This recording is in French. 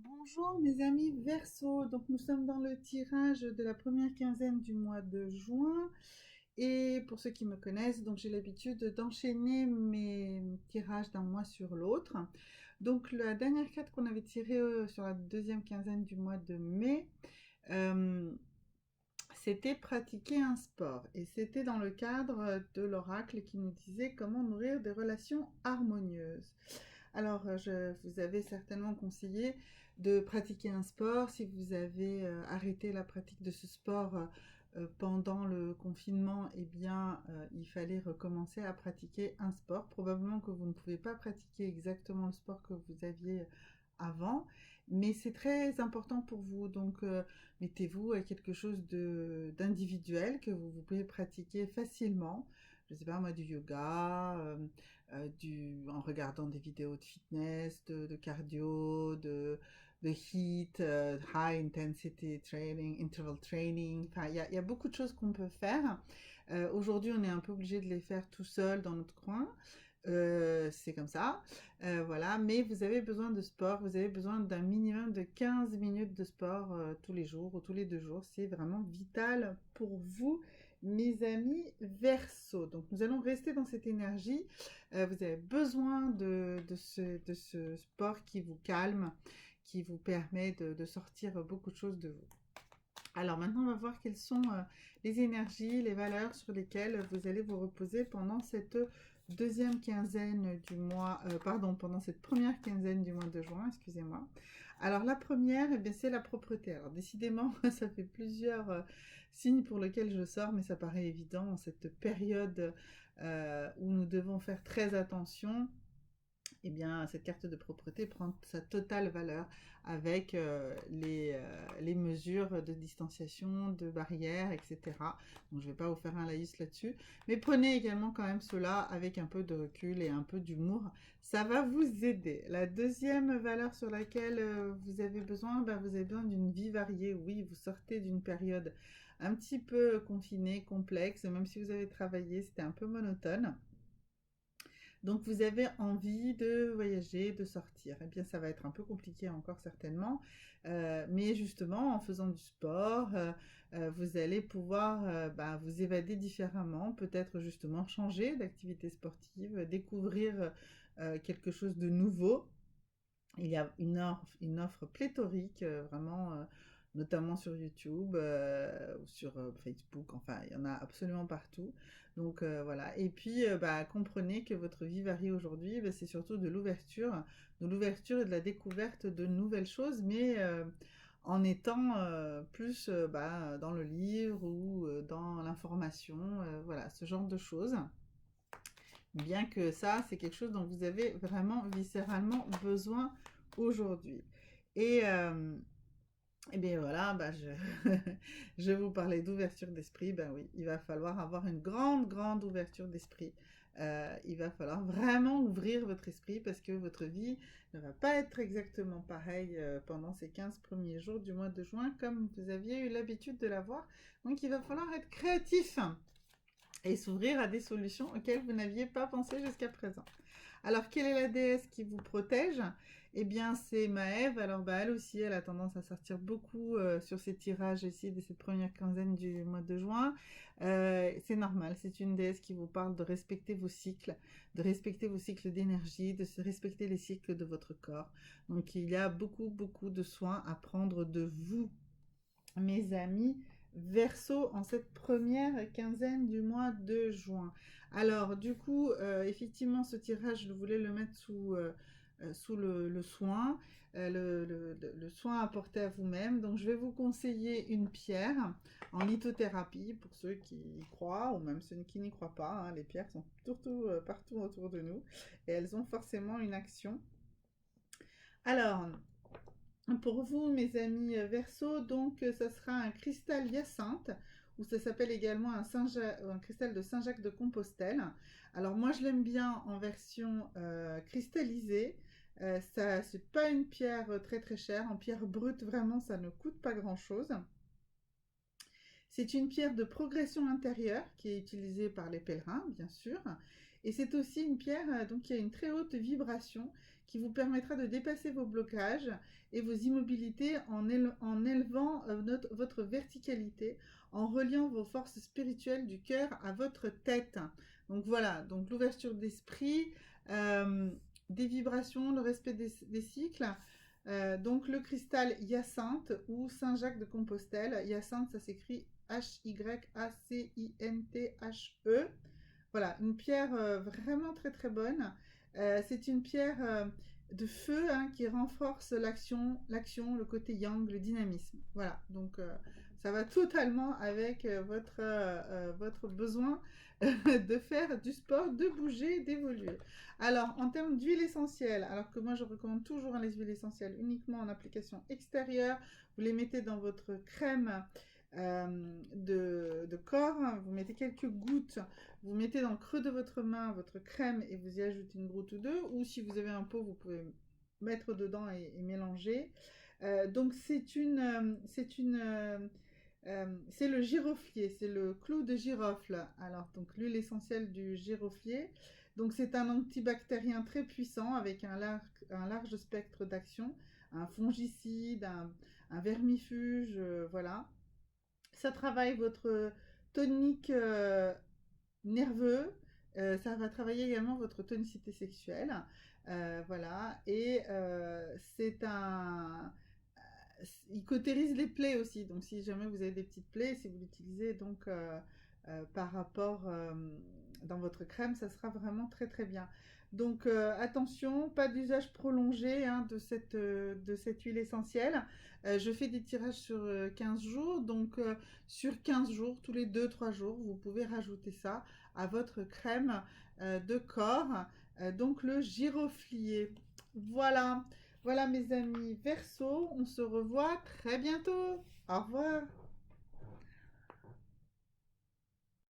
Bonjour mes amis Verseau, donc nous sommes dans le tirage de la première quinzaine du mois de juin et pour ceux qui me connaissent, donc j'ai l'habitude d'enchaîner mes tirages d'un mois sur l'autre. Donc la dernière carte qu'on avait tirée sur la deuxième quinzaine du mois de mai, euh, c'était pratiquer un sport et c'était dans le cadre de l'oracle qui nous disait comment nourrir des relations harmonieuses. Alors, je vous avais certainement conseillé de pratiquer un sport. Si vous avez arrêté la pratique de ce sport pendant le confinement, eh bien, il fallait recommencer à pratiquer un sport. Probablement que vous ne pouvez pas pratiquer exactement le sport que vous aviez avant, mais c'est très important pour vous. Donc, mettez-vous à quelque chose d'individuel que vous pouvez pratiquer facilement. Je ne sais pas moi, du yoga, en regardant des vidéos de fitness, de cardio, de HIIT, High Intensity Training, Interval Training. Enfin, il y a beaucoup de choses qu'on peut faire. Aujourd'hui, on est un peu obligé de les faire tout seul dans notre coin. C'est comme ça. Voilà, mais vous avez besoin de sport, vous avez besoin d'un minimum de 15 minutes de sport tous les jours ou tous les 2 jours. C'est vraiment vital pour vous, mes amis Verseau. Donc nous allons rester dans cette énergie. Vous avez besoin de ce sport qui vous calme, qui vous permet de sortir beaucoup de choses de vous. Alors maintenant, on va voir quelles sont les énergies, les valeurs sur lesquelles vous allez vous reposer pendant cette deuxième quinzaine du mois, pardon, pendant cette première quinzaine du mois de juin, excusez-moi. Alors la première, eh bien, c'est la propreté. Alors décidément, ça fait plusieurs signes pour lesquels je sors, mais ça paraît évident en cette période où nous devons faire très attention. Eh bien, cette carte de propreté prend sa totale valeur avec les mesures de distanciation, de barrières, etc. Donc, je ne vais pas vous faire un laïus là-dessus. Mais prenez également quand même cela avec un peu de recul et un peu d'humour. Ça va vous aider. La deuxième valeur sur laquelle vous avez besoin, ben, vous avez besoin d'une vie variée. Oui, vous sortez d'une période un petit peu confinée, complexe. Même si vous avez travaillé, c'était un peu monotone. Donc vous avez envie de voyager, de sortir. Eh bien, ça va être un peu compliqué encore certainement, mais justement en faisant du sport, vous allez pouvoir vous évader différemment, peut-être justement changer d'activité sportive, découvrir quelque chose de nouveau. Il y a une offre pléthorique, vraiment, notamment sur YouTube ou sur Facebook, enfin, il y en a absolument partout. Donc voilà. Et puis, comprenez que votre vie varie aujourd'hui, c'est surtout de l'ouverture et de la découverte de nouvelles choses, mais en étant plus dans le livre ou dans l'information, voilà, ce genre de choses. Bien que ça, c'est quelque chose dont vous avez vraiment viscéralement besoin aujourd'hui. Et, et bien voilà, je vous parlais d'ouverture d'esprit. Ben oui, il va falloir avoir une grande, grande ouverture d'esprit. Il va falloir vraiment ouvrir votre esprit parce que votre vie ne va pas être exactement pareille pendant ces 15 premiers jours du mois de juin comme vous aviez eu l'habitude de l'avoir. Donc il va falloir être créatif et s'ouvrir à des solutions auxquelles vous n'aviez pas pensé jusqu'à présent. Alors, quelle est la déesse qui vous protège? Eh bien, c'est Maëve. Alors, elle aussi, elle a tendance à sortir beaucoup sur ces tirages ici de cette première quinzaine du mois de juin. C'est normal, c'est une déesse qui vous parle de respecter vos cycles, de respecter vos cycles d'énergie, de se respecter les cycles de votre corps. Donc, il y a beaucoup, beaucoup de soins à prendre de vous, mes amis Verseau, en cette première quinzaine du mois de juin. Alors, du coup, effectivement, ce tirage, je voulais le mettre sous le soin, le soin apporté à vous-même. Donc, je vais vous conseiller une pierre en lithothérapie pour ceux qui y croient ou même ceux qui n'y croient pas, hein. Les pierres sont surtout partout autour de nous et elles ont forcément une action. Alors, pour vous, mes amis Verseau, donc ça sera un cristal hyacinthe, ou ça s'appelle également un cristal de Saint-Jacques de Compostelle. Alors moi, je l'aime bien en version cristallisée. Ça, c'est pas une pierre très très chère. En pierre brute, vraiment, ça ne coûte pas grand-chose. C'est une pierre de progression intérieure qui est utilisée par les pèlerins, bien sûr. Et c'est aussi une pierre donc, qui a une très haute vibration, qui vous permettra de dépasser vos blocages et vos immobilités en élevant votre verticalité, en reliant vos forces spirituelles du cœur à votre tête. Donc voilà, donc l'ouverture d'esprit, euh, des vibrations, le respect des cycles. Donc le cristal hyacinthe ou Saint-Jacques de Compostelle. Hyacinthe, ça s'écrit Hyacinthe. Voilà, une pierre vraiment très très bonne. C'est une pierre de feu hein, qui renforce le côté yang, le dynamisme. Voilà, donc ça va totalement avec votre besoin de faire du sport, de bouger, d'évoluer. Alors, en termes d'huile essentielle, alors que moi je recommande toujours les huiles essentielles uniquement en application extérieure, vous les mettez dans votre crème de corps, vous mettez quelques gouttes, vous mettez dans le creux de votre main votre crème et vous y ajoutez une goutte ou deux, ou si vous avez un pot, vous pouvez mettre dedans et mélanger. Donc c'est le giroflier, c'est le clou de girofle. Alors donc l'huile essentielle du giroflier. Donc c'est un antibactérien très puissant avec un large spectre d'action, un fongicide, un vermifuge, voilà. Ça travaille votre tonique nerveux. Ça va travailler également votre tonicité sexuelle. Voilà. Et il cautérise les plaies aussi. Donc, si jamais vous avez des petites plaies, si vous l'utilisez donc par rapport dans votre crème, ça sera vraiment très très bien. Donc, attention, pas d'usage prolongé hein, de cette huile essentielle. Je fais des tirages sur 15 jours. Donc, sur 15 jours, tous les 2-3 jours, vous pouvez rajouter ça à votre crème de corps. Donc, le giroflier. Voilà. Voilà mes amis Verseau, on se revoit très bientôt. Au revoir.